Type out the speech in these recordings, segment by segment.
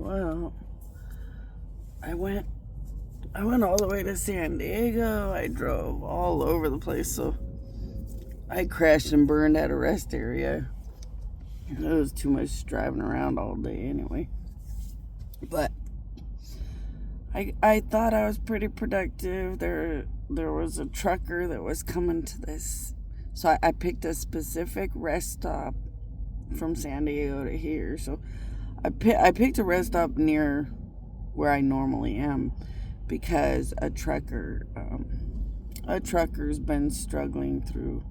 Well, I went all the way to San Diego. I drove all over the place, so I crashed and burned at a rest area. It was too much driving around all day anyway. But I thought I was pretty productive. There was a trucker that was coming to this. So I picked a specific rest stop from San Diego to here. So I picked a rest stop near where I normally am because a trucker's been struggling through.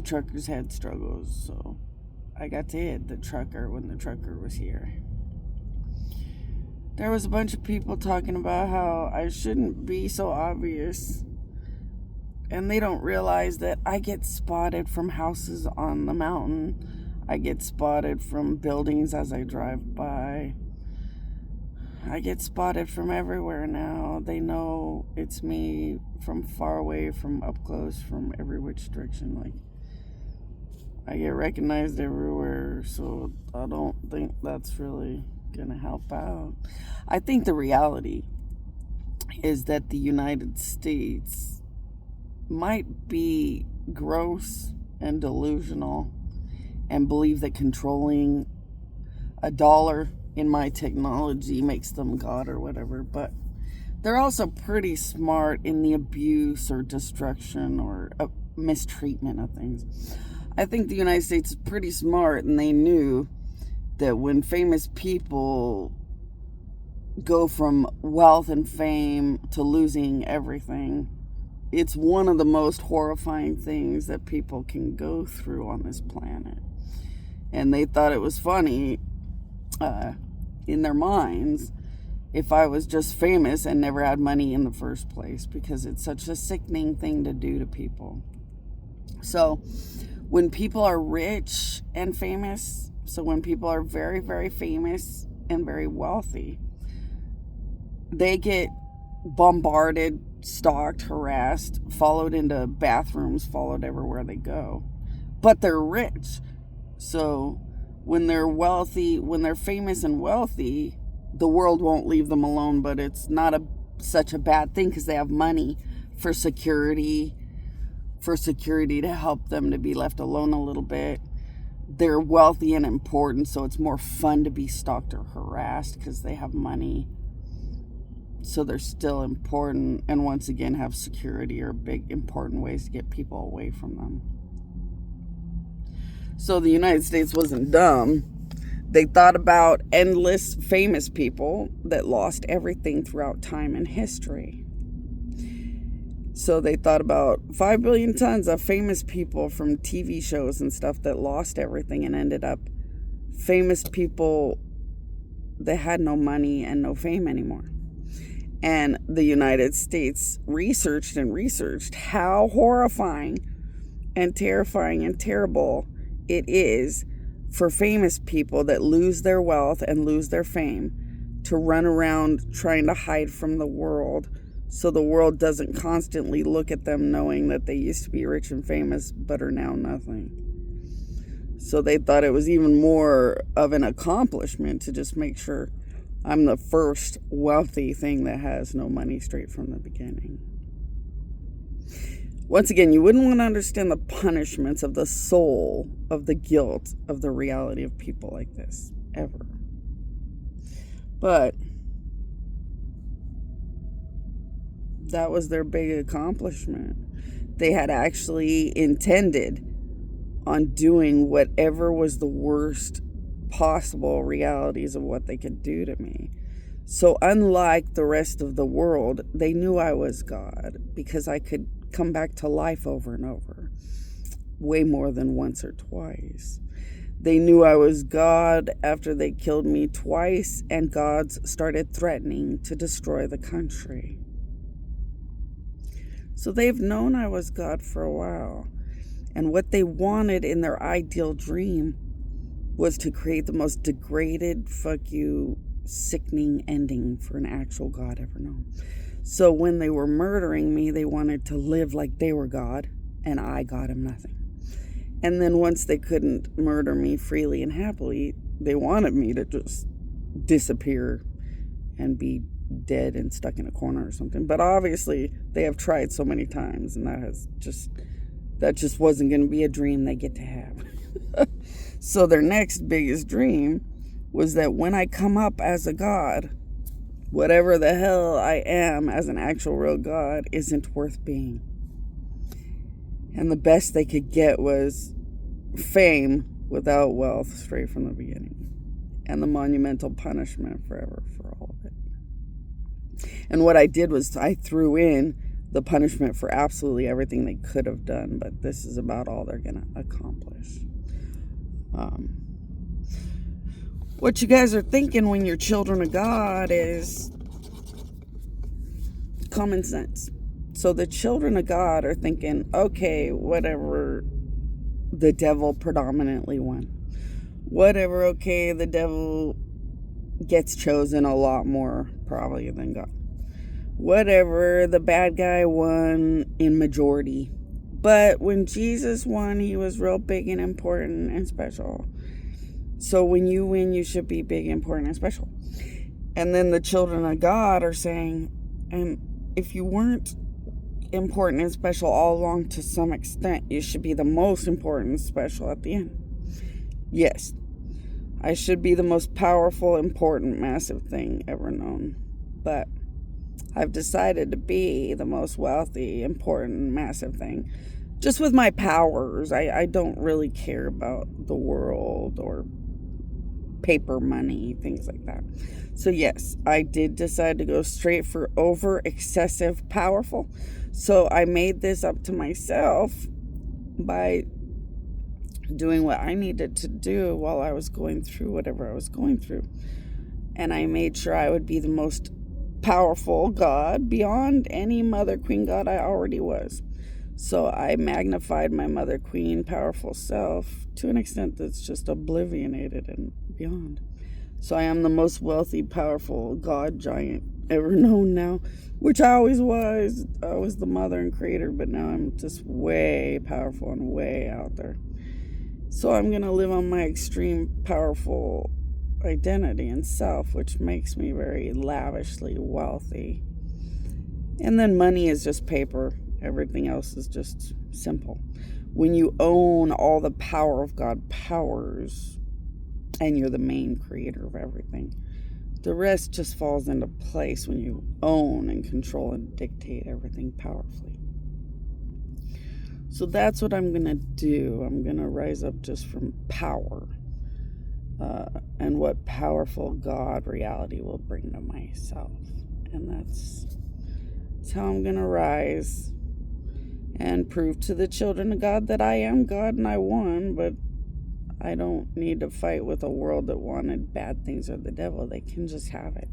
Truckers had struggles, so I got to hit the trucker when the trucker was here. There was a bunch of people talking about how I shouldn't be so obvious, and they don't realize that I get spotted from houses on the mountain. I get spotted from buildings as I drive by. I get spotted from everywhere now. They know it's me from far away, from up close, from every which direction. Like, I get recognized everywhere, so I don't think that's really gonna help out. I think the reality is that the United States might be gross and delusional and believe that controlling a dollar in my technology makes them God or whatever, but they're also pretty smart in the abuse or destruction or mistreatment of things. I think the United States is pretty smart, and they knew that when famous people go from wealth and fame to losing everything, it's one of the most horrifying things that people can go through on this planet. And they thought it was funny in their minds if I was just famous and never had money in the first place, because it's such a sickening thing to do to people. So when people are rich and famous, so when people are very, very famous and very wealthy, they get bombarded, stalked, harassed, followed into bathrooms, followed everywhere they go. But they're rich. So when they're wealthy, when they're famous and wealthy, the world won't leave them alone, but it's not such a bad thing because they have money for security to help them to be left alone a little bit. They're wealthy and important, so it's more fun to be stalked or harassed because they have money. So they're still important, and once again have security or big important ways to get people away from them. So the United States wasn't dumb. They thought about endless famous people that lost everything throughout time and history. So they thought about 5 billion tons of famous people from TV shows and stuff that lost everything and ended up famous people that had no money and no fame anymore. And the United States researched how horrifying and terrifying and terrible it is for famous people that lose their wealth and lose their fame to run around trying to hide from the world, so the world doesn't constantly look at them knowing that they used to be rich and famous but are now nothing. So they thought it was even more of an accomplishment to just make sure I'm the first wealthy thing that has no money straight from the beginning. Once again, you wouldn't want to understand the punishments of the soul, of the guilt, of the reality of people like this, ever. But that was their big accomplishment. They had actually intended on doing whatever was the worst possible realities of what they could do to me. So unlike the rest of the world, they knew I was God because I could come back to life over and over, way more than once or twice. They knew I was God after they killed me twice, and gods started threatening to destroy the country. So they've known I was God for a while, and what they wanted in their ideal dream was to create the most degraded, fuck you, sickening ending for an actual God ever known. So when they were murdering me, they wanted to live like they were God, and I got them nothing. And then once they couldn't murder me freely and happily, they wanted me to just disappear and be dead and stuck in a corner or something. But obviously they have tried so many times, and that just wasn't going to be a dream they get to have. So their next biggest dream was that when I come up as a god, whatever the hell I am as an actual real god isn't worth being. And the best they could get was fame without wealth straight from the beginning. And the monumental punishment forever for all of it. And what I did was I threw in the punishment for absolutely everything they could have done, but this is about all they're going to accomplish. What you guys are thinking when you're children of God is common sense. So the children of God are thinking, okay, whatever, the devil predominantly won. Whatever, okay, the devil gets chosen a lot more probably than God. Whatever, the bad guy won in majority. But when Jesus won, he was real big and important and special. So when you win, you should be big, important, and special. And then the children of God are saying, and if you weren't important and special all along to some extent, you should be the most important and special at the end. Yes, I should be the most powerful, important, massive thing ever known. But I've decided to be the most wealthy, important, massive thing. Just with my powers. I don't really care about the world or paper money, things like that. So yes, I did decide to go straight for over excessive powerful. So I made this up to myself by doing what I needed to do while I was going through whatever I was going through. And I made sure I would be the most powerful god beyond any mother queen god I already was. So I magnified my mother queen powerful self to an extent that's just oblivionated and beyond. So I am the most wealthy, powerful god giant ever known now, which I always was. I was the mother and creator, but now I'm just way powerful and way out there. So I'm going to live on my extreme powerful identity and self, which makes me very lavishly wealthy. And then money is just paper. Everything else is just simple. When you own all the power of God powers and you're the main creator of everything, the rest just falls into place when you own and control and dictate everything powerfully. So that's what I'm going to do. I'm going to rise up just from power and what powerful God reality will bring to myself. And that's how I'm going to rise and prove to the children of God that I am God and I won, but I don't need to fight with a world that wanted bad things or the devil. They can just have it.